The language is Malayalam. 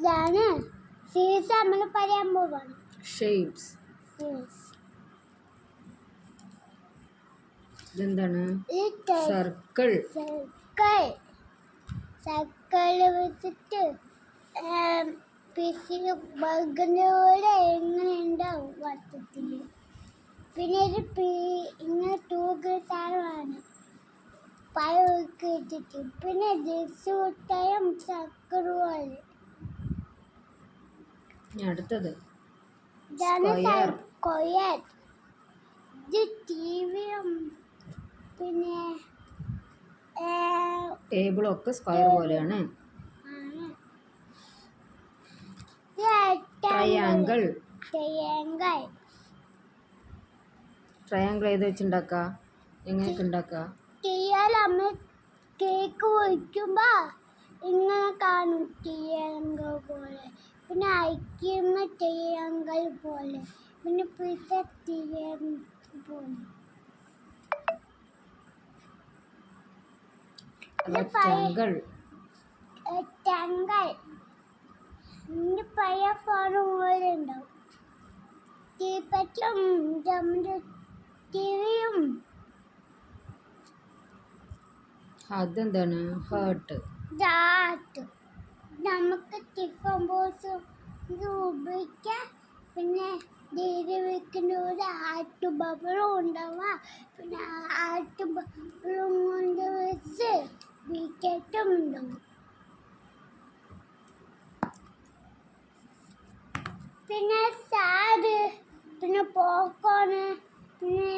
ഇതാണ് സീരീസ് നമ്മൾ പറയാൻ പോവാണ്. ഷേപ്സ്. ഇതെന്താണ്? സർക്കിൾ. സർക്കിൾ വെച്ചിട്ട് ബർഗറിൻ്റെ പോലെ എങ്ങനെ ഉണ്ടാവും വട്ടത്തിൽ. പിന്നെ ഒരു ഇങ്ങനെ തൂക്ക് സാധനമാണ് പഴമൊക്കെ ഇട്ടിട്ട്. പിന്നെ ദിവസവും സർക്കിൾ പോലെ. അടുത്തത് സ്ക്വയർ. ഇത് ടിവിയും പിന്നെ ടേബിളും ഒക്കെ സ്ക്വയർ പോലെയാണ്. ട്രയാങ്കിൾ. ട്രയാങ്കിൾ ഏത് വെച്ചുണ്ടാക്കുക? എങ്ങനെയൊക്കെ ഉണ്ടാക്കുക? നമ്മൾ കേക്ക് ഒഴിക്കുമ്പോ ഇങ്ങനെ കാണും ട്രയാങ്കിൾ പോലെ. പിന്നെ അയക്കുന്ന ട്രയാങ്കിൾ പോലെ. പിന്നെ പിസ്സ ട്രയാങ്കിൾ പോലെ. റെക്റ്റാങ്കിൾ. പഴയ ഫോൺ പോലെ ഉണ്ടാവും. തീപ്പറ്റും ടിവിയും. അതെന്താണ്? ഹാർട്ട്. നമുക്ക് ടിഫൻ ബോക്സ് ഇത് ഉപയോഗിക്കാം. പിന്നെ ദേവി വെക്കുന്ന ഒരു ആർട്ട് ബബിളും ഉണ്ടാവുക. പിന്നെ ആർട്ട് ബബിളും കൊണ്ട് വെച്ച് വിക്കറ്റും ഉണ്ടാവും. പിന്നെ സാഡ്, പിന്നെ പോപ്കോൺ, പിന്നെ